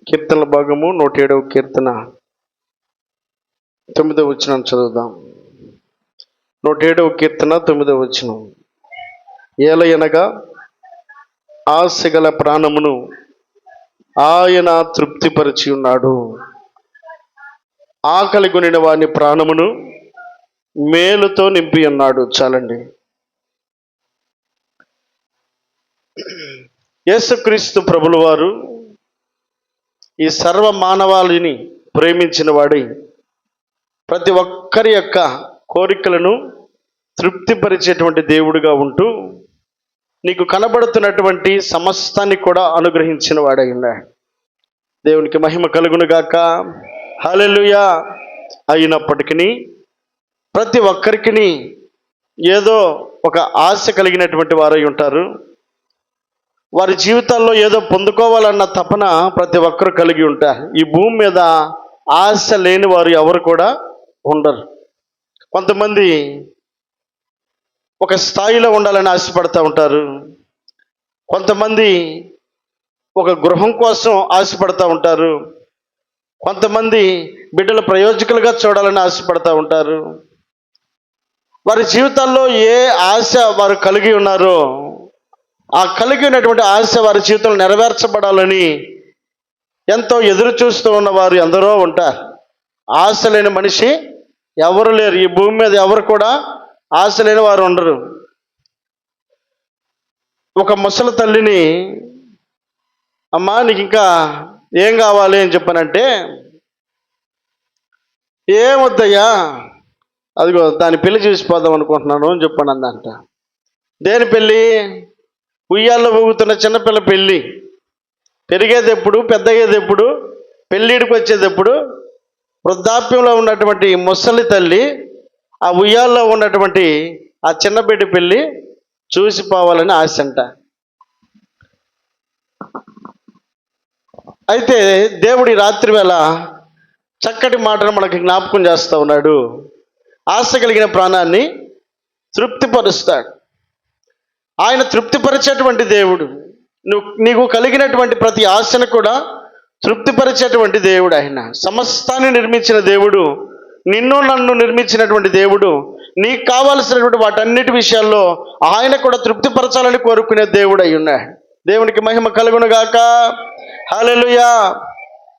కీర్తనల భాగము 107వ కీర్తన 9వ వచనం చదువుదాం. 107వ కీర్తన 9వ వచనం. ఏలయనగా ఆశగల ప్రాణమును ఆయన తృప్తిపరిచి ఉన్నాడు, ఆకలి కొనిన వాని ప్రాణమును మేలుతో నింపి ఉన్నాడు. చాలండి. యేసుక్రీస్తు ప్రభుల వారు ఈ సర్వ మానవాళిని ప్రేమించిన వాడి ప్రతి ఒక్కరి యొక్క కోరికలను తృప్తిపరిచేటువంటి దేవుడిగా ఉంటూ నీకు కనబడుతున్నటువంటి సమస్తాన్ని కూడా అనుగ్రహించిన వాడై ఉన్నాడు. దేవునికి మహిమ కలుగును గాక. హల్లెలూయా. అయినప్పటికీ ప్రతి ఒక్కరికి ఏదో ఒక ఆశ కలిగినటువంటి వారై ఉంటారు. వారి జీవితాల్లో ఏదో పొందుకోవాలన్న తపన ప్రతి ఒక్కరు కలిగి ఉంటారు. ఈ భూమి మీద ఆశ లేని వారు ఎవరు కూడా ఉండరు. కొంతమంది ఒక స్థాయిలో ఉండాలని ఆశపడుతూ ఉంటారు. కొంతమంది ఒక గృహం కోసం ఆశపడుతూ ఉంటారు. కొంతమంది బిడ్డల ప్రయోజకులుగా చూడాలని ఆశపడుతూ ఉంటారు. వారి జీవితాల్లో ఏ ఆశ వారు కలిగి ఉన్నారో ఆ కలిగి ఉన్నటువంటి ఆశ వారి జీవితంలో నెరవేర్చబడాలని ఎంతో ఎదురు చూస్తూ ఉన్నవారు ఎందరో ఉంటారు. ఆశ లేని మనిషి ఎవరు లేరు. ఈ భూమి మీద ఎవరు కూడా ఆశ లేని వారు ఉండరు. ఒక ముసలి తల్లిని, అమ్మా నీకు ఇంకా ఏం కావాలి అని చెప్పానంటే, ఏమొద్దయ్యా, అదిగో దాని పెళ్లి చూసిపోదాం అనుకుంటున్నాను అని చెప్పాను అందంట. దేని పెళ్ళి? ఉయ్యాల్లో ఊగుతున్న చిన్నపిల్ల పెళ్ళి. పెరిగేది ఎప్పుడు, పెద్దయ్యేది ఎప్పుడు, పెళ్ళిడికి వచ్చేది ఎప్పుడు? వృద్ధాప్యంలో ఉన్నటువంటి ముసలి తల్లి ఆ ఉయ్యాల్లో ఉన్నటువంటి ఆ చిన్న బిడ్డ పెళ్ళి చూసిపోవాలని ఆశ అంట. అయితే దేవుడి రాత్రి వేళ చక్కటి మాటను మనకి జ్ఞాపకం చేస్తూ ఉన్నాడు. ఆశ కలిగిన ప్రాణాన్ని తృప్తిపరుస్తాడు. ఆయన తృప్తిపరిచేటువంటి దేవుడు. నీకు కలిగినటువంటి ప్రతి ఆశను కూడా తృప్తిపరిచేటువంటి దేవుడు. ఆయన సమస్తాన్ని నిర్మించిన దేవుడు, నిన్ను నన్ను నిర్మించినటువంటి దేవుడు. నీకు కావలసినటువంటి వాటన్నిటి విషయాల్లో ఆయన కూడా తృప్తిపరచాలని కోరుకునే దేవుడు అయి ఉన్నాడు. దేవునికి మహిమ కలుగును గాక. హల్లెలూయా.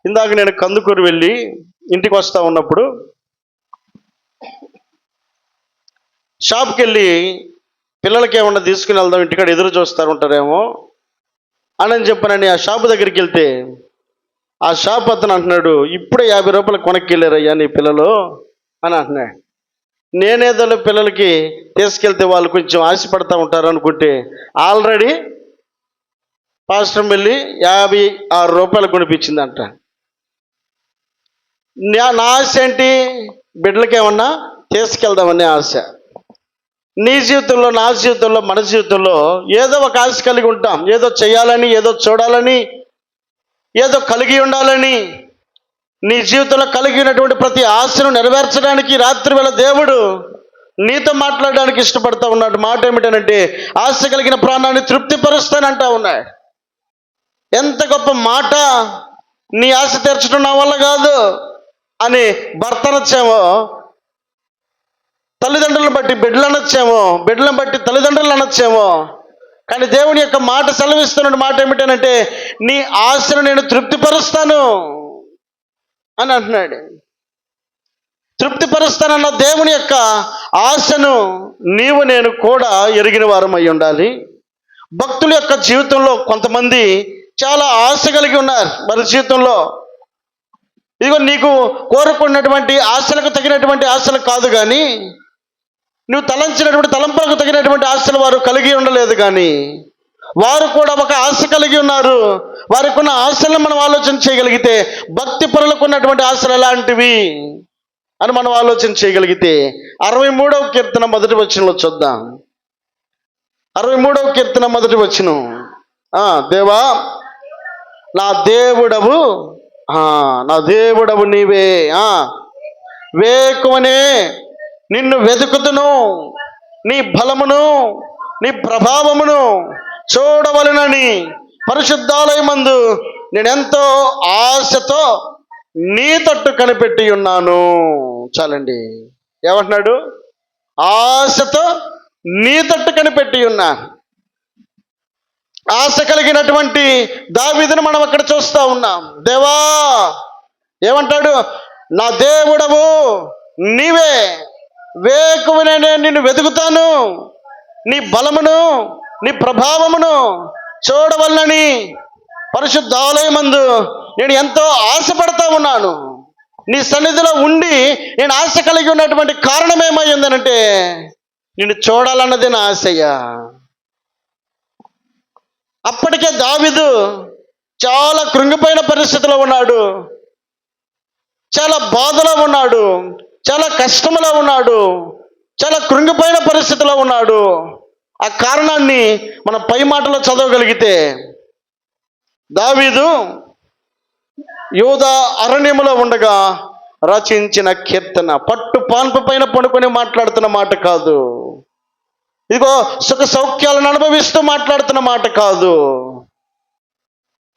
ఇందాక నేను కందుకూరు వెళ్ళి ఇంటికి వస్తూ ఉన్నప్పుడు షాప్కి వెళ్ళి పిల్లలకి ఏమన్నా తీసుకుని వెళ్దాం, ఇంటికాడ ఎదురు చూస్తారు ఉంటారేమో అని చెప్పానని ఆ షాపు దగ్గరికి వెళ్తే ఆ షాప్ అతను అంటున్నాడు, ఇప్పుడే 50 రూపాయలు కొనక్కి వెళ్ళారయ్యా నీ పిల్లలు అని అంటున్నాడు. నేనేదో పిల్లలకి తీసుకెళ్తే వాళ్ళు కొంచెం ఆశపడతా ఉంటారు అనుకుంటే ఆల్రెడీ పాస్టర్ వెళ్ళి 56 రూపాయలు కొనిపించిందంట. నా ఆశ ఏంటి? బిడ్డలకి ఏమన్నా తీసుకెళ్దామనే ఆశ. నీ జీవితంలో, నా జీవితంలో, మన జీవితంలో ఏదో ఒక ఆశ కలిగి ఉంటాం. ఏదో చేయాలని, ఏదో చూడాలని, ఏదో కలిగి ఉండాలని. నీ జీవితంలో కలిగినటువంటి ప్రతి ఆశను నెరవేర్చడానికి రాత్రి వేళ దేవుడు నీతో మాట్లాడడానికి ఇష్టపడతా ఉన్నాడు. మాట ఏమిటనంటే, ఆశ కలిగిన ప్రాణాన్ని తృప్తిపరుస్తానంటా ఉన్నాడు. ఎంత గొప్ప మాట! నీ ఆశ తీర్చడం నా వల్ల కాదు అని భర్త అనొచ్చేమో, తల్లిదండ్రులను బట్టి బిడ్డలు అనొచ్చేమో, బిడ్డలను బట్టి తల్లిదండ్రులు అనొచ్చేమో. కానీ దేవుని యొక్క మాట సెలవిస్తున్న మాట ఏమిటనంటే, నీ ఆశను నేను తృప్తిపరుస్తాను అని అంటున్నాడు. తృప్తిపరుస్తానన్న దేవుని యొక్క ఆశను నీవు నేను కూడా ఎరిగిన వారం అయి ఉండాలి. భక్తుల యొక్క జీవితంలో కొంతమంది చాలా ఆశ కలిగి ఉన్నారు. వారి జీవితంలో ఇదిగో నీకు కోరుకున్నటువంటి ఆశలకు తగినటువంటి ఆశలు కాదు, కానీ నువ్వు తలంచినటువంటి తలంపులకు తగినటువంటి ఆశలు వారు కలిగి ఉండలేదు. కానీ వారు కూడా ఒక ఆశ కలిగి ఉన్నారు. వారికి ఉన్న ఆశలను మనం ఆలోచన చేయగలిగితే, భక్తి పరులకు ఉన్నటువంటి ఆశలు ఎలాంటివి అని మనం ఆలోచన చేయగలిగితే 63వ కీర్తన 1వ వచనంలో చూద్దాం. 63వ కీర్తన 1వ వచనం. దేవా నా దేవుడవు, నా దేవుడవు నీవే, వేకువనే నిన్ను వెతుకుతును, నీ బలమును నీ ప్రభావమును చూడవలెనని పరిశుద్ధాలయమందు నేనెంతో ఆశతో నీ తట్టు కనిపెట్టి ఉన్నాను. చాలండి. ఏమంటున్నాడు? ఆశతో నీ తట్టు కనిపెట్టి ఉన్నా. ఆశ కలిగినటువంటి దావీదును మనం అక్కడ చూస్తా ఉన్నాం. దేవా ఏమంటాడు? నా దేవుడవు నీవే, వేకువనే నేను నిన్ను వెతుకుతాను, నీ బలమును నీ ప్రభావమును చూడవలనని పరిశుద్ధ ఆలయమందు నేను ఎంతో ఆశపడతా ఉన్నాను. నీ సన్నిధిలో ఉండి నేను ఆశ కలిగి ఉన్నటువంటి కారణం ఏమై ఉందనంటే నిన్ను చూడాలన్నది నా ఆశయ్యా. అప్పటికే దావీదు చాలా కృంగిపోయిన పరిస్థితిలో ఉన్నాడు, చాలా బాధలో ఉన్నాడు, చాలా కష్టంలో ఉన్నాడు, చాలా కృంగిపోయిన పరిస్థితిలో ఉన్నాడు. ఆ కారణాన్ని మనం పై మాటలో చదవగలిగితే, దావీదు యూదా అరణ్యములో ఉండగా రచించిన కీర్తన. పట్టు పాన్పు పైన పడుకొని మాట్లాడుతున్న మాట కాదు. ఇదిగో సుఖ సౌఖ్యాలను అనుభవిస్తూ మాట్లాడుతున్న మాట కాదు.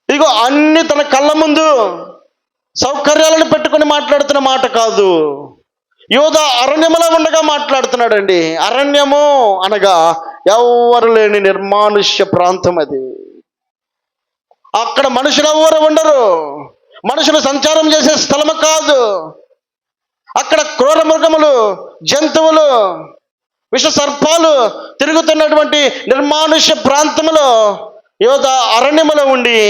ఇదిగో అన్ని తన కళ్ళ ముందు సౌకర్యాలను పెట్టుకొని మాట్లాడుతున్న మాట కాదు. యూదా అరణ్యములో ఉండగా మాట్లాడుతున్నాడండి. అరణ్యము అనగా ఎవ్వరు లేని నిర్మానుష్య ప్రాంతం అది. అక్కడ మనుషులు ఎవరు ఉండరు, మనుషులు సంచారం చేసే స్థలము కాదు. అక్కడ క్రూర మృగములు, జంతువులు, విష సర్పాలు తిరుగుతున్నటువంటి నిర్మానుష్య ప్రాంతంలో యూదా అరణ్యములో ఉండి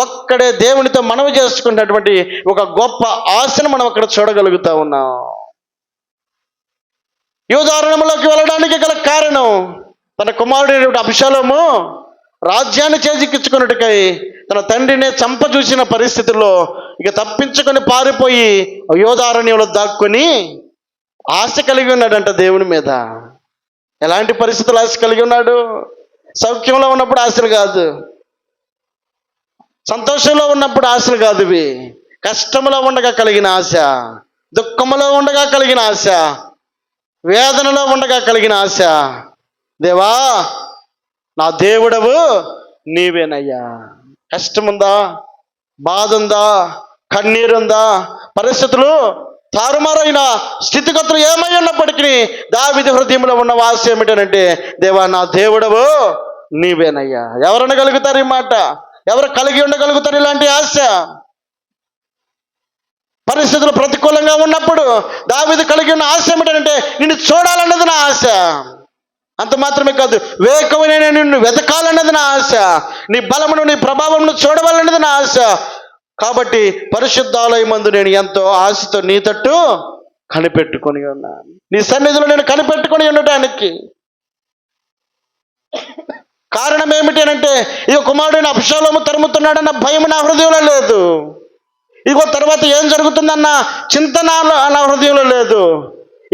ఒక్కడే దేవునితో మనవి చేసుకున్నటువంటి ఒక గొప్ప ఆశను మనం అక్కడ చూడగలుగుతా ఉన్నాం. యూదా అరణ్యములోకి వెళ్ళడానికి గల కారణం తన కుమారుడు అబ్షాలోము రాజ్యాన్ని చేజిక్కించుకున్నట్టుకై తన తండ్రిని చంప చూసిన పరిస్థితుల్లో ఇక తప్పించుకొని పారిపోయి యూదా అరణ్యంలో దాక్కుని ఆశ కలిగి ఉన్నాడంట దేవుని మీద. ఎలాంటి పరిస్థితులు ఆశ కలిగి ఉన్నాడు? సౌఖ్యంలో ఉన్నప్పుడు ఆశలు కాదు, సంతోషంలో ఉన్నప్పుడు ఆశలు కాదు ఇవి. కష్టంలో ఉండగా కలిగిన ఆశ, దుఃఖంలో ఉండగా కలిగిన ఆశ, వేదనలో ఉండగా కలిగిన ఆశ. దేవా నా దేవుడవు నీవేనయ్యా. కష్టముందా, బాధ ఉందా, కన్నీరుందా, పరిస్థితులు తారుమారైన స్థితిగతులు ఏమై ఉన్నప్పటికీ దావీదు హృదయంలో ఉన్న ఆశ ఏమిటనంటే, దేవా నా దేవుడవు నీవేనయ్యా. ఎవరు అనగలుగుతారు ఈ మాట? ఎవరు కలిగి ఉండగలుగుతారు ఇలాంటి ఆశ? పరిస్థితులు ప్రతికూలంగా ఉన్నప్పుడు దావీదు కలిగి ఉన్న ఆశ ఏమిటంటే నిన్ను చూడాలన్నది నా ఆశ. అంత మాత్రమే కాదు, వేకువనే నిన్ను వెతకాలన్నది నా ఆశ, నీ బలమును నీ ప్రభావమును చూడవాలన్నది నా ఆశ. కాబట్టి పరిశుద్ధాలయమందు నేను ఎంతో ఆశతో నీ తట్టు కనిపెట్టుకొని ఉన్నాను. నీ సన్నిధిలో నేను కనిపెట్టుకొని ఉండటానికి కారణం ఏమిటి అంటే, ఇక కుమారుడైన అబ్షాలోము తరుముతున్నాడన్న భయం నా హృదయంలో లేదు. ఇదిగో తర్వాత ఏం జరుగుతుందన్న చింత నా హృదయంలో లేదు.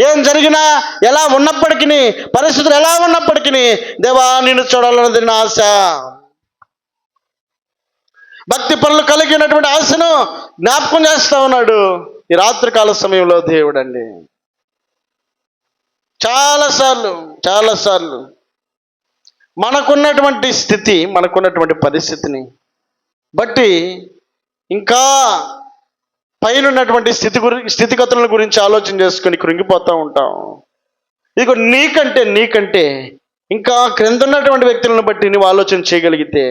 ఏం జరిగినా, ఎలా ఉన్నప్పటికీ, పరిస్థితులు ఎలా ఉన్నప్పటికీ దేవా నిన్ను చూడాలన్నది నా ఆశ. భక్తి పనులు కలిగినటువంటి ఆశను జ్ఞాపకం చేస్తా ఉన్నాడు ఈ రాత్రికాల సమయంలో దేవుడు అండి. చాలాసార్లు మనకున్నటువంటి స్థితి, మనకున్నటువంటి పరిస్థితిని బట్టి ఇంకా పైన ఉన్నటువంటి స్థితిగతుల గురించి ఆలోచన చేసుకుని కృంగిపోతూ ఉంటాం. ఇదిగో నీకంటే ఇంకా క్రింద ఉన్నటువంటి వ్యక్తులను బట్టి నువ్వు ఆలోచన చేయగలిగితే,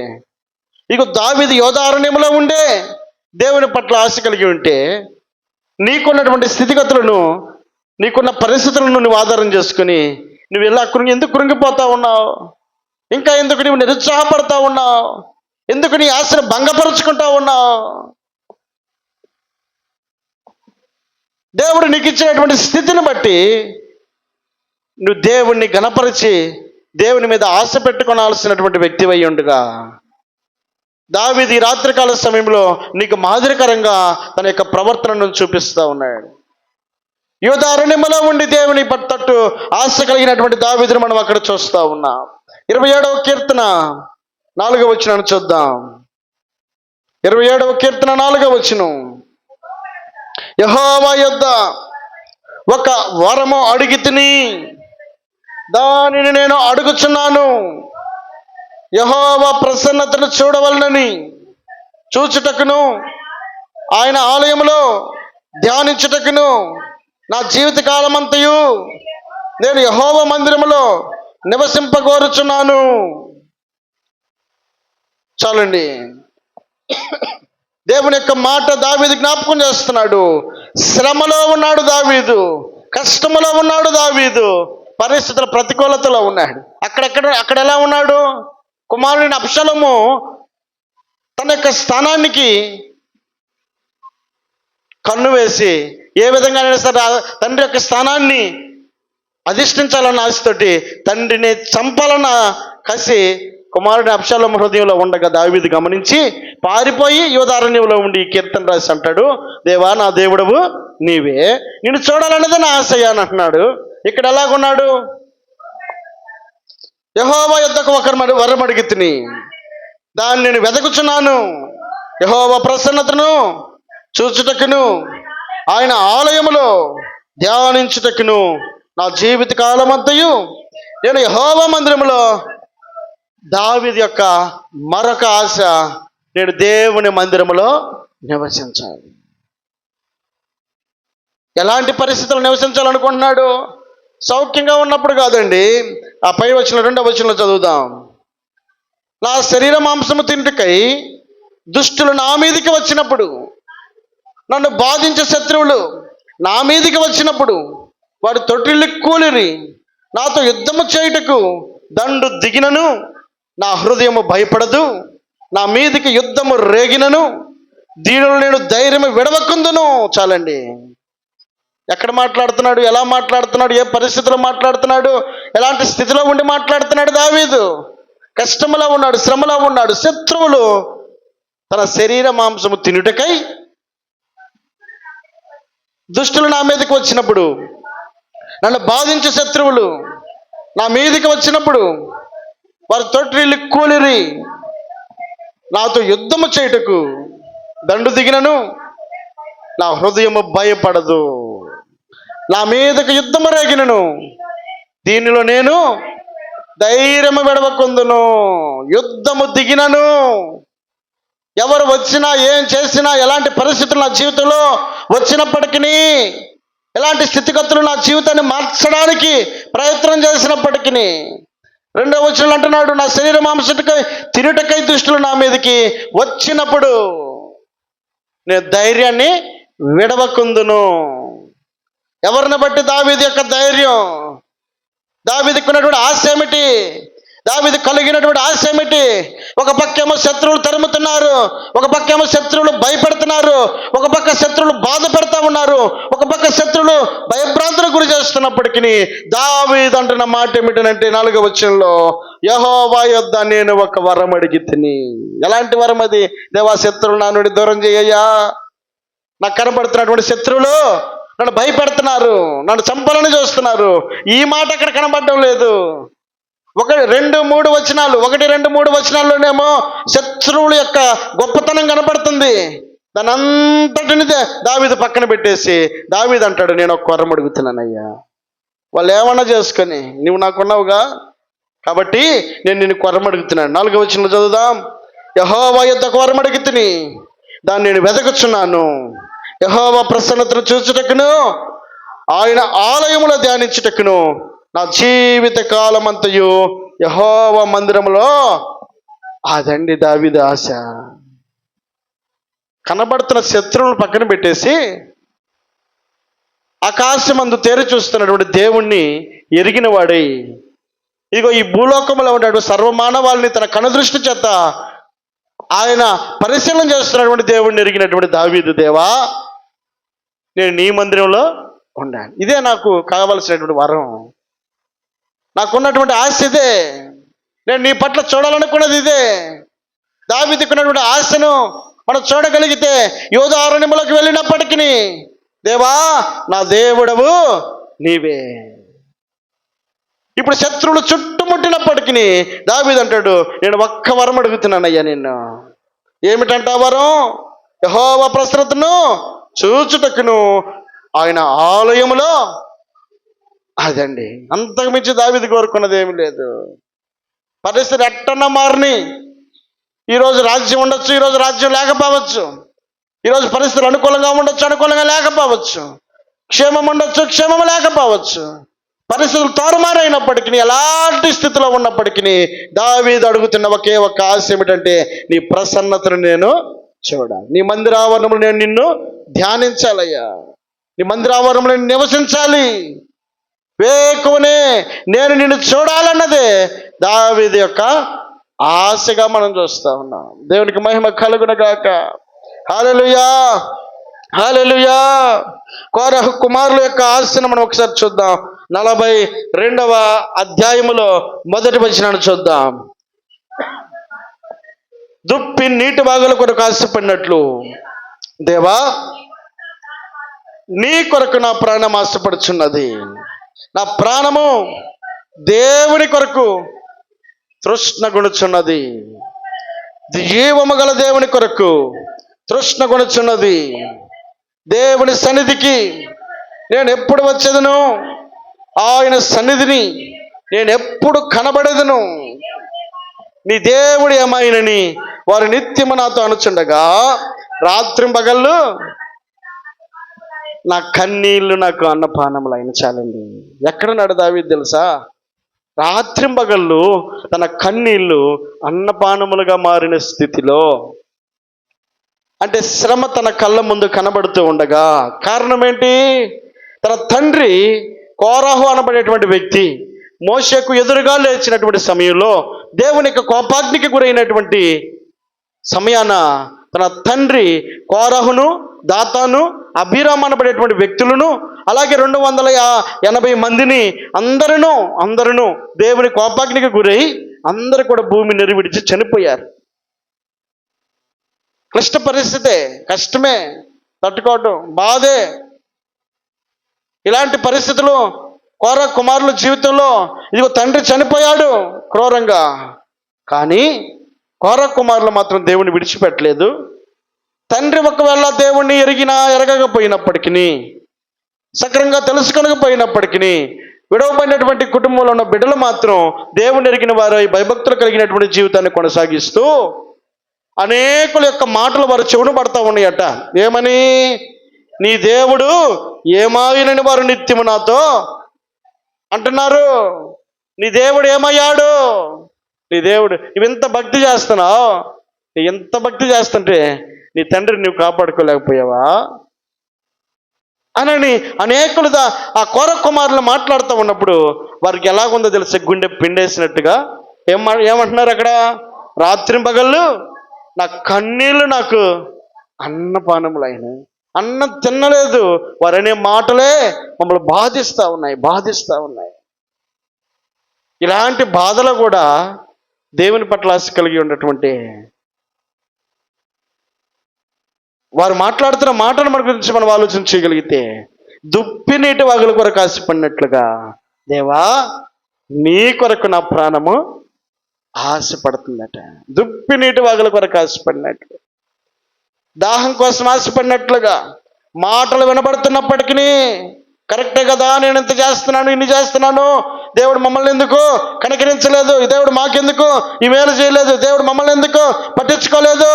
ఇక దావీదు యూదా అరణ్యములో ఉండే దేవుని పట్ల ఆశ కలిగి ఉంటే, నీకున్నటువంటి స్థితిగతులను, నీకున్న పరిస్థితులను నువ్వు ఆధారం చేసుకుని నువ్వు ఇలా ఎందుకు కృంగిపోతా ఉన్నావు? ఇంకా ఎందుకు నువ్వు నిరుత్సాహపడతా ఉన్నావు? ఎందుకు నీ ఆశను భంగపరుచుకుంటా ఉన్నావు? దేవుడు నీకు ఇచ్చినటువంటి స్థితిని బట్టి నువ్వు దేవుణ్ణి ఘనపరిచి దేవుని మీద ఆశ పెట్టుకోవాల్సినటువంటి వ్యక్తివై ఉండగా, దావీదు ఈ రాత్రికాల సమయంలో నీకు మాదిరికరంగా తన యొక్క ప్రవర్తనను చూపిస్తూ ఉన్నాడు. యూదా అరణ్యములో ఉండి దేవుని పట్టు ఆశ కలిగినటువంటి దావీదును మనం అక్కడ చూస్తూ ఉన్నాం. 27వ కీర్తన 4వ వచనాన్ని చూద్దాం. 27వ కీర్తన 4వ వచనం. యెహోవా యొద్ద ఒక వరము అడిగితిని, దానిని నేను అడుగుచున్నాను, యెహోవా ప్రసన్నతను చూడవలనని చూచుటకును, ఆయన ఆలయములో ధ్యానించుటకును నా జీవిత కాలమంతయు నేను యెహోవా మందిరములో నివసింపగోరుచున్నాను. చాలండి. దేవుని యొక్క మాట దావీదు జ్ఞాపకం చేస్తున్నాడు. శ్రమలో ఉన్నాడు దావీదు, కష్టములో ఉన్నాడు దావీదు, పరిస్థితుల ప్రతికూలతలో ఉన్నాడు. అక్కడ ఎలా ఉన్నాడు? కుమారుని అబ్షలోము తన యొక్క స్థానానికి కన్ను వేసి ఏ విధంగా సరే తండ్రి యొక్క స్థానాన్ని అధిష్ఠించాలన్న ఆశతోటి తండ్రిని చంపాలన్న కసి కుమారుని అబ్షలోము హృదయంలో ఉండగా దావీదు గమనించి పారిపోయి యూదారణ్యంలో ఉండి కీర్తన రాసి అంటాడు, దేవా నా దేవుడవు నీవే, నిన్ను చూడాలన్నది నా ఆశయ అని అంటున్నాడు. ఇక్కడ ఎలాగున్నాడు? యెహోవా యొద్దకు ఒకరు వరం అడిగితిని, దాన్ని నేను వెదకుచున్నాను. యెహోవా ప్రసన్నతను చూచుటకును, ఆయన ఆలయములో ధ్యానించుటకును నా జీవిత కాలమంతయు నేను యెహోవా మందిరములో. దావీదు యొక్క మరొక ఆశ, నేను దేవుని మందిరములో నివసించాలి. ఎలాంటి పరిస్థితులు నివసించాలనుకుంటున్నాడు? సౌఖ్యంగా ఉన్నప్పుడు కాదండి. ఆ పై వచనం 2వ వచనంలో చదువుదాం. నా శరీర మాంసము తింటుకై దుష్టులు నా మీదికి వచ్చినప్పుడు, నన్ను బాధించే శత్రువులు నా మీదికి వచ్చినప్పుడు వాడు తొట్టిల్లి కూలిరి, నాతో యుద్ధము చేయుటకు దండు దిగినను నా హృదయము భయపడదు, నా మీదికి యుద్ధము రేగినను దీనిలో నేను ధైర్యము విడవకుందును. చాలండి. ఎక్కడ మాట్లాడుతున్నాడు? ఎలా మాట్లాడుతున్నాడు? ఏ పరిస్థితిలో మాట్లాడుతున్నాడు? ఎలాంటి స్థితిలో ఉండి మాట్లాడుతున్నాడు దావీదు? కష్టములో ఉన్నాడు, శ్రమలో ఉన్నాడు. శత్రువులు తన శరీర మాంసము తినుటకై దుష్టులు నా మీదకి వచ్చినప్పుడు, నన్ను బాధించే శత్రువులు నా మీదకి వచ్చినప్పుడు వారి తొట్టిల్లి కూలిరి, నాతో యుద్ధము చేయుటకు దండు దిగినను నా హృదయము భయపడదు, నా మీదకు యుద్ధము రేగినను దీనిలో నేను ధైర్యము విడవకుందును. యుద్ధము దిగినను, ఎవరు వచ్చినా ఏం చేసినా ఎలాంటి పరిస్థితులు నా జీవితంలో వచ్చినప్పటికీ, ఎలాంటి స్థితిగతులు నా జీవితాన్ని మార్చడానికి ప్రయత్నం చేసినప్పటికీ, 2వ వచనంలో అంటున్నాడు, నా శరీర మాంసటకై తినుటకై దుష్టులు నా మీదకి వచ్చినప్పుడు నేను ధైర్యాన్ని విడవకుందును. ఎవరిని బట్టి దావీదు యొక్క ధైర్యం? దావీదుకు ఉన్నటువంటి ఆశ ఏమిటి? దావీదు కలిగినటువంటి ఆశ ఏమిటి? ఒక పక్కేమో శత్రువులు తరుముతున్నారు, ఒక పక్కేమో శత్రువులు భయపెడుతున్నారు, ఒక పక్క శత్రువులు బాధ పెడతా ఉన్నారు, ఒక పక్క శత్రువులు భయభ్రాంతులకు గురి చేస్తున్నప్పటికీ దావీదు అంటున్న మాట ఏమిటంటే 4వ వచనంలో, యెహోవా యొద్ద నేను ఒక వరం అడిగితిని. ఎలాంటి వరం అది? దేవా, శత్రువులు నా నుండి దూరం చేయయ్యా. నాకు కనబడుతున్నటువంటి శత్రువులు నన్ను భయపెడుతున్నారు, నన్ను చంపాలని చూస్తున్నారు. ఈ మాట అక్కడ కనబడడం లేదు. 1, 2, 3 వచనాలు, 1, 2, 3 వచనాల్లోనేమో శత్రువుల యొక్క గొప్పతనం కనపడుతుంది. దాని అంతటిని దావీదు పక్కన పెట్టేసి దావీదు అంటాడు, నేను ఒక వరం అడుగుతున్నానయ్యా, వాళ్ళు ఏమన్నా చేసుకొని నువ్వు నాకున్నావుగా కాబట్టి నేను నిన్ను వరం అడుగుతున్నాను. 4వ వచనంలో చదువుదాం. యెహోవా యొద్దకు వరం అడిగితిని, దాన్ని నేను వెదకుచున్నాను. యెహోవా ప్రసన్నతను చూచుటకును, ఆయన ఆలయములో ధ్యానించుటకును నా జీవిత కాలమంతయు యెహోవా మందిరములో. అదండి దావీదు ఆశ. కనబడుతున్న శత్రువులను పక్కన పెట్టేసి ఆకాశమందు తేరి చూస్తున్నటువంటి దేవుణ్ణి ఎరిగిన వాడై, ఇదిగో ఈ భూలోకంలో ఉన్నాడు సర్వమానవాళ్ళని తన కనుదృష్టి చేత ఆయన పరిశీలన చేస్తున్నటువంటి దేవుణ్ణి ఎరిగినటువంటి దావీదు, దేవా నేను నీ మందిరంలో ఉండాలి. ఇదే నాకు కావలసినటువంటి వరం, నాకున్నటువంటి ఆశ ఇదే, నేను నీ పట్ల చూడాలనుకున్నది ఇదే. దావీదుకున్నటువంటి ఆశను మనం చూడగలిగితే యూదా అరణ్యములోకి వెళ్ళినప్పటికీ, దేవా నా దేవుడవు నీవే. ఇప్పుడు శత్రువులు చుట్టుముట్టినప్పటికీ దావీదు అంటాడు, నేను ఒక్క వరం అడుగుతున్నానయ్యా నిన్ను. ఏమిటంట వరం? యెహోవా ప్రసన్నతను చూచుటకును ఆయన ఆలయములో. అదండి, అంతకు మించి దావీదు కోరుకున్నది ఏమి లేదు. పరిస్థితి ఎట్టన్నా మారని, ఈరోజు రాజ్యం ఉండొచ్చు, ఈరోజు రాజ్యం లేకపోవచ్చు. ఈరోజు పరిస్థితులు అనుకూలంగా ఉండొచ్చు, అనుకూలంగా లేకపోవచ్చు. క్షేమం ఉండొచ్చు, క్షేమం లేకపోవచ్చు. పరిస్థితులు తారుమారైనప్పటికీ, ఎలాంటి స్థితిలో ఉన్నప్పటికీ దావీదు అడుగుతున్న ఒకే ఒక ఆశ ఏమిటంటే, నీ ప్రసన్నతను నేను చూడాలి, నీ మందిరావరణంలో నేను నిన్ను ధ్యానించాలయ్యా, నీ మందిరావరణంలో నేను నివసించాలి, వేకువనే నేను నిన్ను చూడాలన్నదే దావీదు యొక్క ఆశగా మనం చూస్తా ఉన్నాం. దేవునికి మహిమ కలుగునగాక. హల్లెలూయా, హల్లెలూయా. కోరహు కుమారుల యొక్క ఆశను మనం ఒకసారి చూద్దాం. 42వ అధ్యాయములో మొదటి వచనాన్ని చూద్దాం. దుప్పి నీటి వాగుల కొరకు ఆశపడినట్లు, దేవా నీ కొరకు నా ప్రాణం ఆశపడుచున్నది. నా ప్రాణము దేవుని కొరకు తృష్ణగొనుచున్నది, జీవము గల దేవుని కొరకు తృష్ణగొనుచున్నది. దేవుని సన్నిధికి నేను ఎప్పుడు వచ్చేదను, ఆయన సన్నిధిని నేను ఎప్పుడు కనబడేదను. నీ దేవుడు ఏమైనని వారు నిత్యము నాతో అనుచుండగా, రాత్రింపగళ్ళు నా కన్నీళ్లు నాకు అన్నపానములు అయిన చాలండి. ఎక్కడున్నాడు దావీదు తెలుసా? రాత్రింపగళ్ళు తన కన్నీళ్లు అన్నపానములుగా మారిన స్థితిలో. అంటే శ్రమ తన కళ్ళ ముందు కనబడుతూ ఉండగా, కారణం ఏంటి? తన తండ్రి కోరహు అనబడేటువంటి వ్యక్తి మోషేకు ఎదురుగా లేచినటువంటి సమయంలో, దేవుని యొక్క కోపాగ్నికి గురైనటువంటి సమయాన తన తండ్రి కోరహును, దాతాను, అబీరాము అనబడేటువంటి వ్యక్తులను, అలాగే 280 మందిని అందరూ దేవుని కోపాగ్నికి గురై అందరూ కూడా భూమి నెరవిడిచి చనిపోయారు. క్లిష్ట పరిస్థితే, కష్టమే, తట్టుకోవటం బాధే. ఇలాంటి పరిస్థితులు కోర కుమారుల జీవితంలో, ఇదిగో తండ్రి చనిపోయాడు క్రూరంగా, కానీ కోర కుమారులు మాత్రం దేవుని విడిచిపెట్టలేదు. తండ్రి ఒకవేళ దేవుణ్ణి ఎరగకపోయినప్పటికీ, సక్రంగా తెలుసుకొనకపోయినప్పటికీ, విడవబడినటువంటి కుటుంబంలో ఉన్న బిడ్డలు మాత్రం దేవుని ఎరిగిన వారు భయభక్తులు కలిగినటువంటి జీవితాన్ని కొనసాగిస్తూ అనేకుల యొక్క మాటలు వారు చెవును పడతా ఉన్నాయట. ఏమని? నీ దేవుడు ఏమాయనని వారు నిత్యము నాతో అంటున్నారు. నీ దేవుడు ఏమయ్యాడు? నీ దేవుడు ఇంత భక్తి చేస్తున్నావు, ఎంత భక్తి చేస్తుంటే నీ తండ్రిని నువ్వు కాపాడుకోలేకపోయావా అని అనేకులు ఆ కోర కుమారులు మాట్లాడుతూ ఉన్నప్పుడు వారికి ఎలాగుందో తెలిసే, గుండె పిండేసినట్టుగా ఏమంటున్నారు అక్కడ? రాత్రింపగళ్ళు నా కన్నీళ్ళు నాకు అన్నపానములు అయినాయి. అన్నం తినలేదు. వారనే మాటలే మమ్మల్ని బాధిస్తూ ఉన్నాయి. ఇలాంటి బాధలు కూడా దేవుని పట్ల ఆశ కలిగి ఉన్నటువంటి వారు మాట్లాడుతున్న మాటను మన గురించి మనం ఆలోచించగలిగితే, దుప్పి నీటి వాగుల కొరకు ఆశపడినట్లుగా, దేవా నీ కొరకు నా ప్రాణము ఆశపడుతుందట. దుప్పి నీటి వాగుల కొరకు ఆశపడినట్లు, దాహం కోసం ఆశపడినట్లుగా, మాటలు వినబడుతున్నప్పటికీ, కరెక్టే కదా నేను ఇంత చేస్తున్నాను, ఇన్ని చేస్తున్నాను, దేవుడు మమ్మల్ని ఎందుకు కనికరించలేదు, దేవుడు మాకెందుకు ఈ మేలు చేయలేదు, దేవుడు మమ్మల్ని ఎందుకు పట్టించుకోలేదు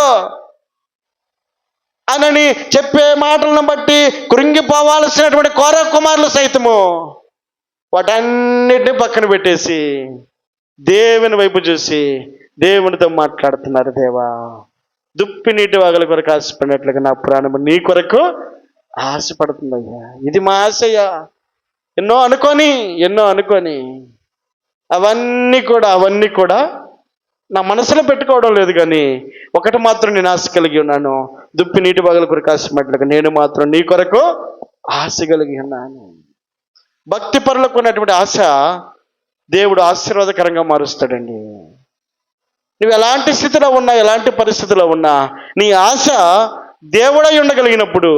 అని చెప్పే మాటలను బట్టి కృంగిపోవాల్సినటువంటి కోర కుమారులు సైతము వాటన్నిటిని పక్కన పెట్టేసి దేవుని వైపు చూసి దేవునితో మాట్లాడుతున్నారు. దేవా దుప్పి నీటి వాగుల కొరకు ఆశపడినట్లుగా నా ప్రాణము నీ కొరకు ఆశపడుతుందయ్యా. ఇది మా ఆశయ్యా. ఎన్నో అనుకొని అవన్నీ కూడా నా మనసులో పెట్టుకోవడం లేదు, కానీ ఒకటి మాత్రం నేను ఆశ కలిగి ఉన్నాను. దుప్పి నీటి వాగుల కొరకు ఆశపడినట్లుగా నేను మాత్రం నీ కొరకు ఆశ కలిగి ఉన్నాను. భక్తి పరులకు ఉన్నటువంటి ఆశ దేవుడు ఆశీర్వాదకరంగా మారుస్తాడండి. నువ్వు ఎలాంటి స్థితిలో ఉన్నా, ఎలాంటి పరిస్థితిలో ఉన్నా, నీ ఆశ దేవుడై ఉండగలిగినప్పుడు,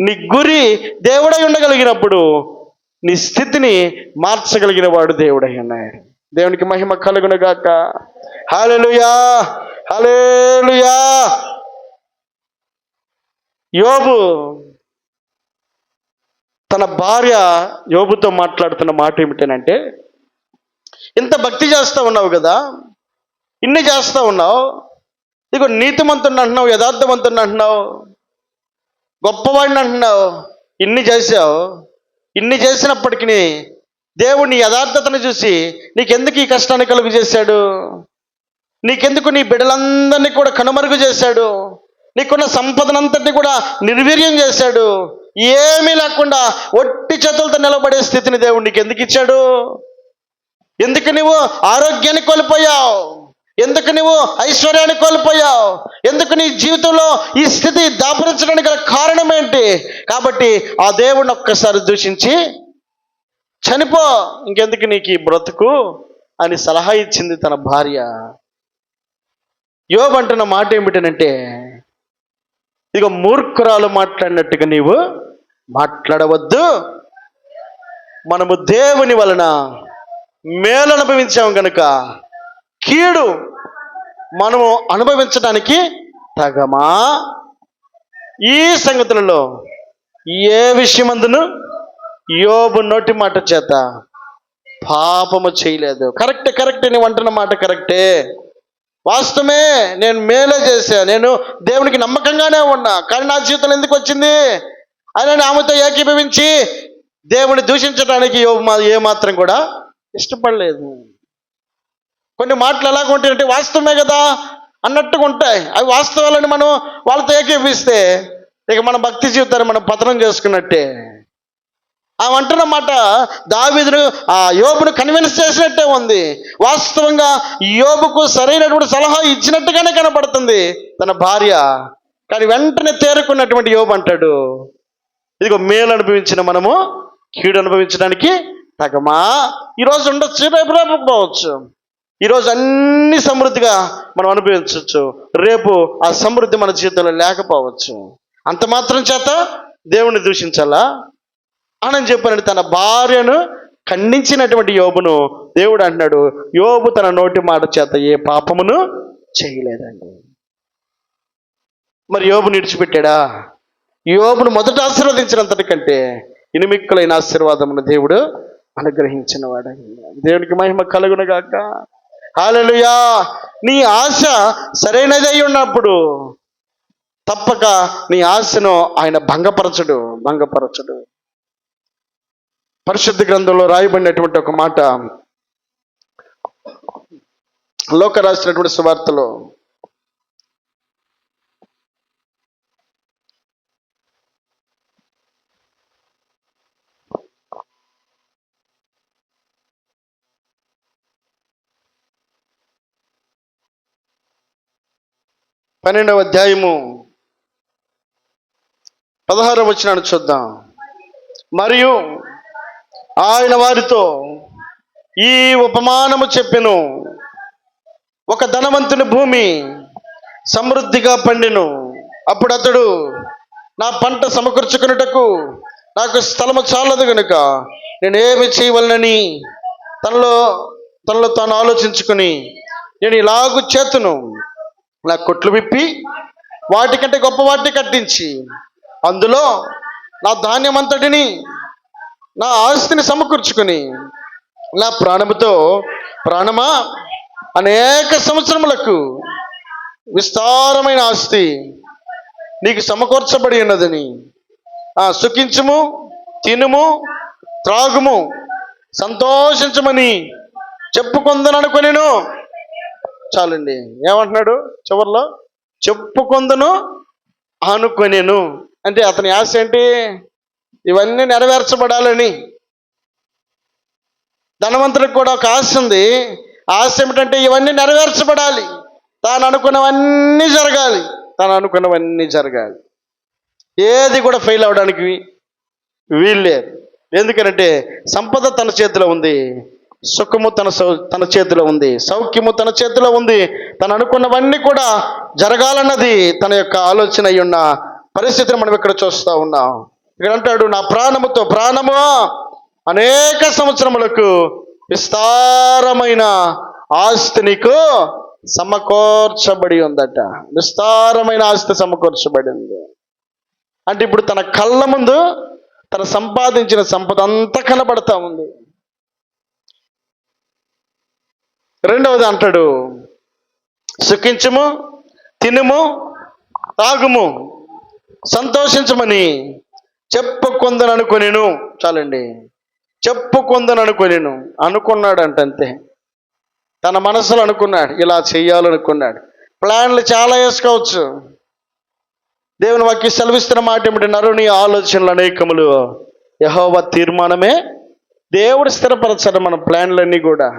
నీ గురి దేవుడై ఉండగలిగినప్పుడు, నీ స్థితిని మార్చగలిగిన వాడు దేవుడై ఉన్నాడు. దేవునికి మహిమ కలుగునుగాక. హల్లెలూయా, హల్లెలూయా. యోబు తన భార్య యోబుతో మాట్లాడుతున్న మాట ఏమిటనంటే, ఇంత భక్తి చేస్తూ ఉన్నావు కదా, ఇన్ని చేస్తూ ఉన్నావు, ఇగో నీతిమంతుని అంటున్నావు, యథార్థవంతుని అంటున్నావు, గొప్పవాడిని అంటున్నావు, ఇన్ని చేసావు. ఇన్ని చేసినప్పటికీ దేవుడు నీ యథార్థతను చూసి నీకెందుకు ఈ కష్టాన్ని కలుగు చేశాడు? నీకెందుకు నీ బిడ్డలందరినీ కూడా కనుమరుగు చేశాడు? నీకున్న సంపదనంతటిని కూడా నిర్వీర్యం చేశాడు. ఏమీ లేకుండా ఒట్టి చేతులతో నిలబడే స్థితిని దేవుడు నీకు ఎందుకు ఇచ్చాడు? ఎందుకు నువ్వు ఆరోగ్యాన్ని కోల్పోయావు? ఎందుకు నువ్వు ఐశ్వర్యాన్ని కోల్పోయావు? ఎందుకు నీ జీవితంలో ఈ స్థితి దాపరించడానికి గల కారణం ఏంటి? కాబట్టి ఆ దేవుడిని ఒక్కసారి దూషించి చనిపో, ఇంకెందుకు నీకు ఈ బ్రతుకు అని సలహా ఇచ్చింది తన భార్య. యోబు అంటున్న మాట ఏమిటనంటే, ఇక మూర్ఖురాలు మాట్లాడినట్టుగా నీవు మాట్లాడవద్దు. మనము దేవుని వలన మేలు అనుభవించాము కనుక కీడు మనము అనుభవించడానికి తగమా? ఈ సంగతులలో ఏ విషయమందును యోబు నోటి మాట చేత పాపము చేయలేదు. కరెక్టే, నువ్వు అంటున్న మాట కరెక్టే, వాస్తవమే. నేను మేలే చేశా, నేను దేవునికి నమ్మకంగానే ఉన్నా, కానీ నా జీవితంలో ఎందుకు వచ్చింది అని ఆమెతో ఏకీభవించి దేవుని దూషించడానికి యోబు ఏమాత్రం కూడా ఇష్టపడలేదు. కొన్ని మాటలు ఎలాగ ఉంటాయంటే వాస్తవమే కదా అన్నట్టుగా ఉంటాయి. అవి వాస్తవాలని మనం వాళ్ళతో ఏకీభవిస్తే ఇక మన భక్తి జీవితాన్ని మనం పతనం చేసుకున్నట్టే. ఆమె అంటున్న మాట దావీదును యోబును కన్విన్స్ చేసినట్టే ఉంది. వాస్తవంగా యోబుకు సరైనటువంటి సలహా ఇచ్చినట్టుగానే కనబడుతుంది తన భార్య. కానీ వెంటనే తేరుకున్నటువంటి యోబు అంటాడు, ఇదిగో మేలు అనుభవించిన మనము కీడు అనుభవించడానికి తగమా? ఈరోజు ఉండొచ్చు, రేపు పోవచ్చు. ఈరోజు అన్ని సమృద్ధిగా మనం అనుభవించవచ్చు, రేపు ఆ సమృద్ధి మన జీవితంలో లేకపోవచ్చు. అంత మాత్రం చేత దేవుణ్ణి దూషించాలా అని చెప్పానండి. తన భార్యను ఖండించినటువంటి యోబును దేవుడు అంటున్నాడు, యోబు తన నోటి మాట చేత ఏ పాపమును చేయలేదండి. మరి యోబుని విడిచిపెట్టాడా? యోబును మొదట ఆశీర్వదించినంతటి కంటే ఇనుమిక్కులైన ఆశీర్వాదమును దేవుడు అనుగ్రహించిన వాడు. దేవునికి మహిమ కలుగునుగాక. హల్లెలూయా. నీ ఆశ సరైనదై ఉన్నప్పుడు తప్పక నీ ఆశను ఆయన భంగపరచడు. పరిశుద్ధ గ్రంథంలో రాయబడినటువంటి ఒక మాట, లోక రాసినటువంటి సువార్తలో 12వ అధ్యాయము 16వ వచనాన్ని చూద్దాం. మరియు ఆయన వారితో ఈ ఉపమానము చెప్పెను, ఒక ధనవంతుని భూమి సమృద్ధిగా పండెను. అప్పుడు అతడు, నా పంట సమకూర్చుకున్నటకు నాకు స్థలము చాలదు గనుక నేనేమి చేయవలనని తనలో తాను ఆలోచించుకుని, నేను ఇలాగు చేతును, నా కొట్లు విప్పి వాటికంటే గొప్ప వాటిని కట్టించి అందులో నా ధాన్యమంతటిని, నా ఆస్తిని సమకూర్చుకుని, నా ప్రాణముతో, ప్రాణమా, అనేక సంవత్సరములకు విస్తారమైన ఆస్తి నీకు సమకూర్చబడి ఉన్నదని సుఖించుము, తినుము, త్రాగుము, సంతోషించమని చెప్పుకొందననుకొనెను. చాలండి. ఏమంటున్నాడు చివర్లో? చెప్పుకొందును అనుకొనెను. అంటే అతని ఆశ ఏంటి? ఇవన్నీ నెరవేర్చబడాలని. ధనవంతుడికి కూడా ఒక ఆశ ఉంది. ఆశ ఏమిటంటే ఇవన్నీ నెరవేర్చబడాలి, తాను అనుకున్నవన్నీ జరగాలి. ఏది కూడా ఫెయిల్ అవడానికి వీల్లేదు. ఎందుకంటే సంపద తన చేతిలో ఉంది, సుఖము తన చేతిలో ఉంది, సౌఖ్యము తన చేతిలో ఉంది. తను అనుకున్నవన్నీ కూడా జరగాలన్నది తన యొక్క ఆలోచన అయి ఉన్న పరిస్థితిని మనం ఇక్కడ చూస్తూ ఉన్నాం. ఇక్కడ అంటాడు, నా ప్రాణముతో, ప్రాణము అనేక సంవత్సరములకు విస్తారమైన ఆస్తి నీకు సమకూర్చబడి ఉందట. విస్తారమైన ఆస్తి సమకూర్చబడింది అంటే ఇప్పుడు తన కళ్ళ ముందు తను సంపాదించిన సంపద అంతా కనబడతా ఉంది. రెండవది అంటాడు, సుఖించుము, తినుము తాగుము సంతోషించమని చెప్పుకొందననుకొనెను. చాలండి. చెప్పుకొందననుకొనెను. అనుకున్నాడంట అంతే. తన మనసులో అనుకున్నాడు, ఇలా చెయ్యాలనుకున్నాడు. ప్లాన్లు చాలా వేసుకోవచ్చు. దేవుని వాక్యం సెలవిస్తున్న మాట ఏమిటి? నరుని ఆలోచనలు అనేకములు, యెహోవా తీర్మానమే దేవుడు స్థిరపరచాలి. మన ప్లాన్లన్నీ కూడా,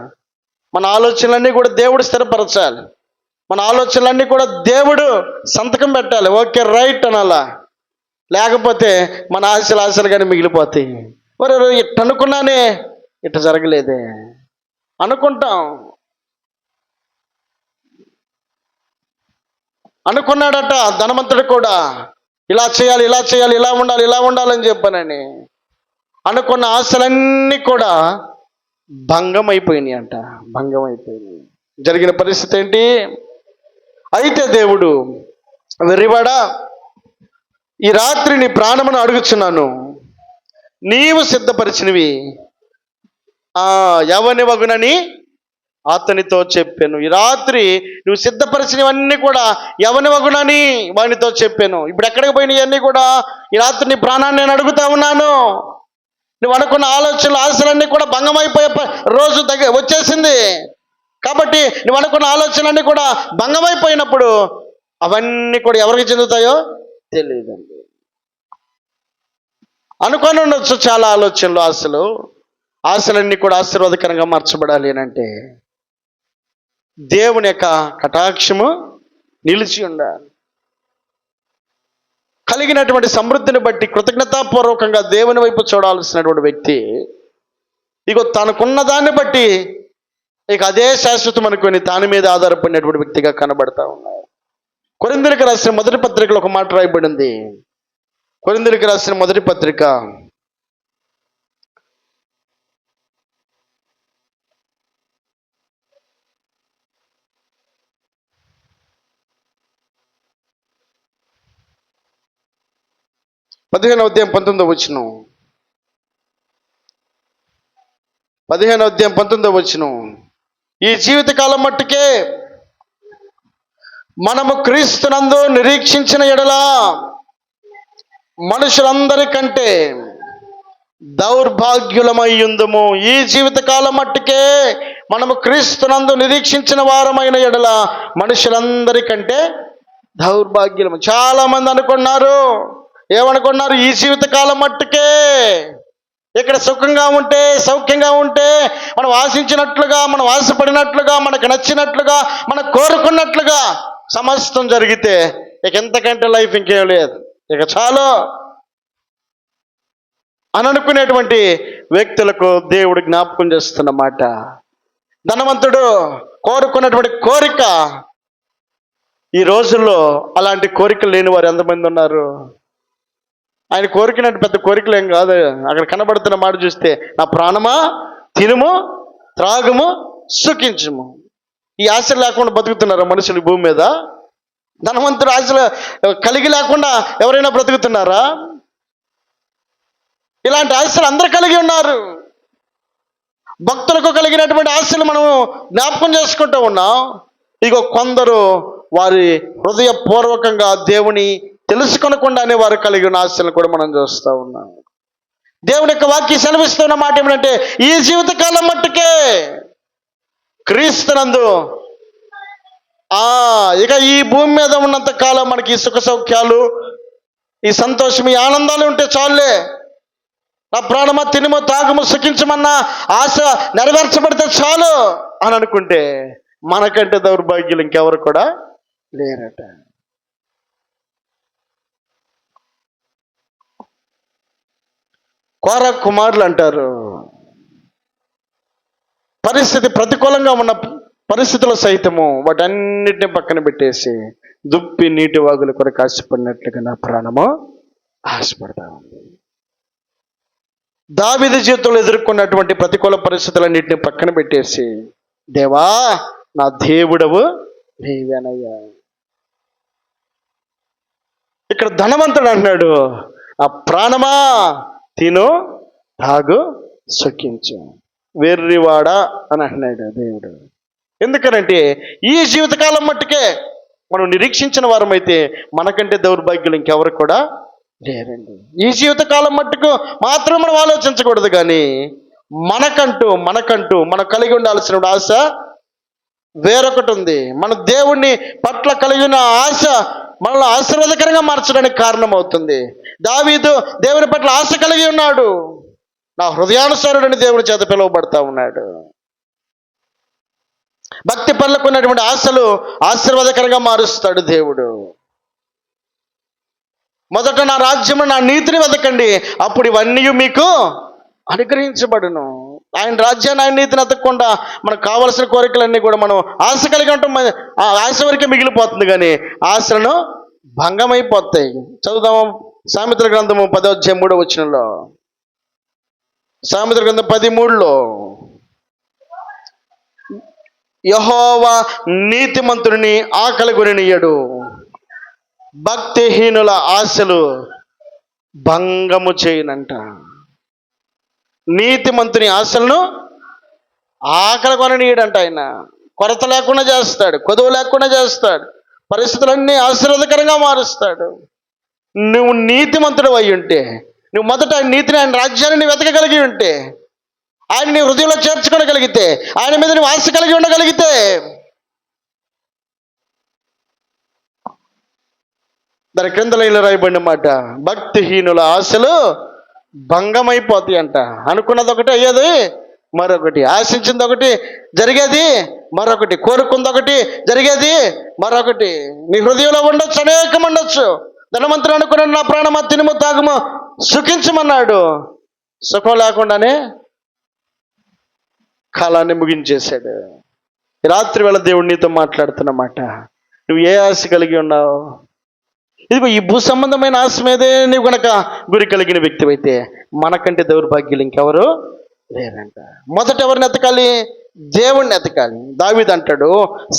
మన ఆలోచనలన్నీ కూడా దేవుడు స్థిరపరచాలి. మన ఆలోచనలన్నీ కూడా దేవుడు సంతకం పెట్టాలి. ఓకే రైట్ అనాలా. లేకపోతే మన ఆశలుగానే మిగిలిపోతాయి. మరి ఇట్ట అనుకున్నానే, ఇట్ట జరగలేదే అనుకుంటాం. అనుకున్నాడట ధనవంతుడు కూడా, ఇలా చేయాలి, ఇలా చేయాలి, ఇలా ఉండాలి, ఇలా ఉండాలని చెప్పానని. అనుకున్న ఆశలన్నీ కూడా భంగం అయిపోయినాయి అంట. భంగం అయిపోయినాయి. జరిగిన పరిస్థితి ఏంటి? అయితే దేవుడు, వెర్రివాడా, ఈ రాత్రి నీ ప్రాణమును అడుగుచున్నాను, నీవు సిద్ధపరిచినవి ఎవని వగునని అతనితో చెప్పాను. ఈ రాత్రి నువ్వు సిద్ధపరిచినవన్నీ కూడా ఎవని వగునని వానితో చెప్పాను. ఇప్పుడు ఎక్కడికి పోయినాయి అన్నీ కూడా? ఈ రాత్రి నీ ప్రాణాన్ని నేను అడుగుతా ఉన్నాను. నువ్వు అనుకున్న ఆలోచనలు ఆశలన్నీ కూడా భంగమైపోయే రోజు వచ్చేసింది. కాబట్టి నువ్వు అనుకున్న ఆలోచనలన్నీ కూడా భంగమైపోయినప్పుడు అవన్నీ కూడా ఎవరికి చెందుతాయో తెలియదండి. అనుకొని ఉండొచ్చు చాలా ఆలోచనలు, ఆశలన్నీ కూడా ఆశీర్వాదకరంగా మార్చబడాలి అని అంటే దేవుని యొక్క కటాక్షము నిలిచి ఉండాలి. కలిగినటువంటి సమృద్ధిని బట్టి కృతజ్ఞతాపూర్వకంగా దేవుని వైపు చూడాల్సినటువంటి వ్యక్తి ఇగో తనకున్న దాన్ని బట్టి ఇక అదే శాశ్వతం అనుకొని దాని మీద ఆధారపడినటువంటి వ్యక్తిగా కనబడతా ఉన్నారు. కొరింథీయులకు రాసిన మొదటి పత్రికలో ఒక మాట రాయబడింది. కొరింథీయులకు రాసిన మొదటి పత్రిక 15వ అధ్యాయం 19వ వచనం. 15వ అధ్యాయం 19వ వచనం. ఈ జీవితకాలం మట్టుకే మనము క్రీస్తునందు నిరీక్షించిన ఎడల మనుషులందరికంటే దౌర్భాగ్యులమయ్యుందుము. ఈ జీవితకాలం మట్టుకే మనము క్రీస్తునందు నిరీక్షించిన వారమైన ఎడల మనుషులందరికంటే దౌర్భాగ్యులము. చాలా మంది అనుకున్నారు, ఏమనుకున్నారు? ఈ జీవితకాలం మట్టుకే ఇక్కడ సుఖంగా ఉంటే, సౌఖ్యంగా ఉంటే, మనం ఆశించినట్లుగా, మనం ఆశపడినట్లుగా, మనకు నచ్చినట్లుగా, మనం కోరుకున్నట్లుగా సమస్తం జరిగితే ఇక ఎంతకంటే లైఫ్ ఇంకేం లేదు, ఇక చాలు అని అనుకునేటువంటి వ్యక్తులకు దేవుడు జ్ఞాపకం చేస్తున్నమాట. ధనవంతుడు కోరుకున్నటువంటి కోరిక, ఈ రోజుల్లో అలాంటి కోరికలు లేని వారు ఎంతమంది ఉన్నారు? ఆయన కోరికినట్టు పెద్ద కోరికలు ఏం కాదు. అక్కడ కనబడుతున్న మాట చూస్తే, నా ప్రాణమా తినుము త్రాగుము సుఖించుము. ఈ ఆశలు లేకుండా బతుకుతున్నారు మనుషులు భూమి మీద? ధనవంతుడు ఆశలు కలిగి లేకుండా ఎవరైనా బ్రతుకుతున్నారా? ఇలాంటి ఆశలు అందరూ కలిగి ఉన్నారు. భక్తులకు కలిగినటువంటి ఆశలు మనం జ్ఞాపకం చేసుకుంటూ ఉన్నాం. ఇగో కొందరు వారి హృదయపూర్వకంగా దేవుని తెలుసుకొనకుండానే వారు కలిగిన ఆశలను కూడా మనం చూస్తూ ఉన్నాం. దేవుని యొక్క వాక్యం సెలవిస్తున్న మాట ఏమిటంటే, ఈ జీవితకాలం మట్టుకే క్రీస్తునందు, ఇక ఈ భూమి మీద ఉన్నంత కాలం మనకి ఈ సుఖ సౌఖ్యాలు, ఈ సంతోషం, ఈ ఆనందాలు ఉంటే చాలులే. నా ప్రాణమా తినుము తాగుము సుఖించమన్న ఆశ నెరవేర్చబడితే చాలు అని అనుకుంటే మనకంటే దౌర్భాగ్యులు ఇంకెవరు కూడా లేరట. కోర కుమారులు అంటారు, పరిస్థితి ప్రతికూలంగా ఉన్న పరిస్థితులు సైతము వాటన్నిటిని పక్కన పెట్టేసి దుప్పి నీటి వాగుల కొరకు ఆశపడినట్లుగా నా ప్రాణము ఆశపడతా ఉంది. దావీదు జీవితంలో ఎదుర్కొన్నటువంటి ప్రతికూల పరిస్థితులన్నింటినీ పక్కన పెట్టేసి, దేవా నా దేవుడవు నీవేనయ్యా. ఇక్కడ ధనవంతుడు అంటున్నాడు, ఆ ప్రాణమా తిను తాగు సుఖించు. వెర్రివాడా అని అంటున్నాడు దేవుడు. ఎందుకనంటే ఈ జీవితకాలం మట్టుకే మనం నిరీక్షించిన వారమైతే మనకంటే దౌర్భాగ్యులు ఇంకెవరు కూడా లేరండి. ఈ జీవితకాలం మట్టుకు మాత్రం మనం ఆలోచించకూడదు, కానీ మనకంటూ మనం కలిగి ఉండాల్సిన ఆశ వేరొకటి ఉంది. మన దేవుణ్ణి పట్ల కలిగిన ఆశ మనల్ని ఆశీర్వాదకరంగా మార్చడానికి కారణమవుతుంది. దావీదు దేవుని పట్ల ఆశ కలిగి ఉన్నాడు. నా హృదయానుసారుడని దేవుని చేత పిలువబడతా ఉన్నాడు. భక్తి పనులకు ఉన్నటువంటి ఆశలు ఆశీర్వాదకరంగా మారుస్తాడు దేవుడు. మొదట నా రాజ్యము నా నీతిని వెతకండి, అప్పుడు ఇవన్నీ మీకు అనుగ్రహించబడును. ఆయన రాజ్యాన్ని ఆయన నీతిని వెతకకుండా మనకు కావలసిన కోరికలన్నీ కూడా మనం ఆశ కలిగి ఉంటాం. ఆ ఆశ వరకే మిగిలిపోతుంది, కానీ ఆశలను భంగమైపోతాయి. చదువుదాము సామెతల గ్రంథము 10వ అధ్యాయం 3వ వచనంలో. సామెతల గ్రంథం 13లో, యెహోవా నీతిమంతుని ఆకలి కొనినీయడు, భక్తిహీనుల ఆశలు భంగము చేయనంట. నీతిమంతుని ఆశలను ఆకలి కొననీయడంట. ఆయన కొరత లేకుండా చేస్తాడు, కొదువు లేకుండా చేస్తాడు, పరిస్థితులన్నీ ఆశీర్వాదకరంగా మారుస్తాడు. నువ్వు నీతిమంతుడు అయి ఉంటే, నువ్వు మొదట ఆయన నీతిని, ఆయన రాజ్యాన్ని వెతకగలిగి ఉంటే, ఆయన నీ హృదయంలో చేర్చుకోగలిగితే, ఆయన మీద నువ్వు ఆశ కలిగి ఉండగలిగితే, దాని క్రింద లైన్లో రాయబడిన మాట, భక్తిహీనుల ఆశలు భంగమైపోతాయి అంట. అనుకున్నది ఒకటి అయ్యేది మరొకటి, ఆశించింది ఒకటి జరిగేది మరొకటి, కోరుకుంది ఒకటి జరిగేది మరొకటి. నీ హృదయంలో ఉండొచ్చు, అనేకం ఉండొచ్చు. ధనవంతుడు అనుకున్నాడు, నా ప్రాణమా తినుము తాగుము సుఖించమన్నాడు. సుఖం లేకుండానే కాలాన్ని ముగించేశాడు. రాత్రి వేళ దేవుడు నీతో మాట్లాడుతున్నమాట, నువ్వు ఏ ఆశ కలిగి ఉన్నావు? ఇదిగో ఈ భూ సంబంధమైన ఆశ మీదే నువ్వు కనుక గురి కలిగిన వ్యక్తివైతే మనకంటే దౌర్భాగ్యులు ఇంకెవరు లేరంట. మొదట ఎవరిని ఎతకాలి? దేవుణ్ణి ఎతకాలి. దావీదు అంటాడు,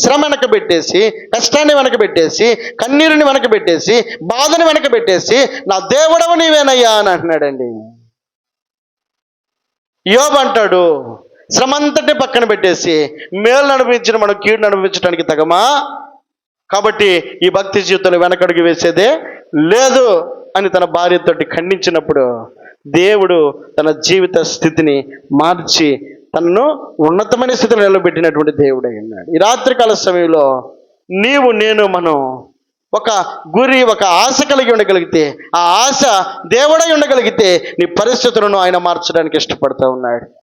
శ్రమ వెనక పెట్టేసి, కష్టాన్ని వెనక పెట్టేసి, కన్నీరుని వెనక పెట్టేసి, బాధని వెనక పెట్టేసి, నా దేవుడవు నీవేనయ్యా అని అంటున్నాడండి. యోబు అంటాడు, శ్రమంతటి పక్కన పెట్టేసి మేలు అనుభవించిన మనం కీడును అనుభవించడానికి తగమా, కాబట్టి ఈ భక్తి జీవితంలో వెనకడుగు వేసేదే లేదు అని తన భార్యతోటి ఖండించినప్పుడు దేవుడు తన జీవిత స్థితిని మార్చి తనను ఉన్నతమైన స్థితిలో నిలబెట్టినటువంటి దేవుడై ఉన్నాడు. ఈ రాత్రికాల సమయంలో నీవు నేను మనం ఒక గురి, ఒక ఆశ కలిగి ఉండగలిగితే, ఆ ఆశ దేవుడై ఉండగలిగితే నీ పరిస్థితులను ఆయన మార్చడానికి ఇష్టపడుతూ ఉన్నాడు.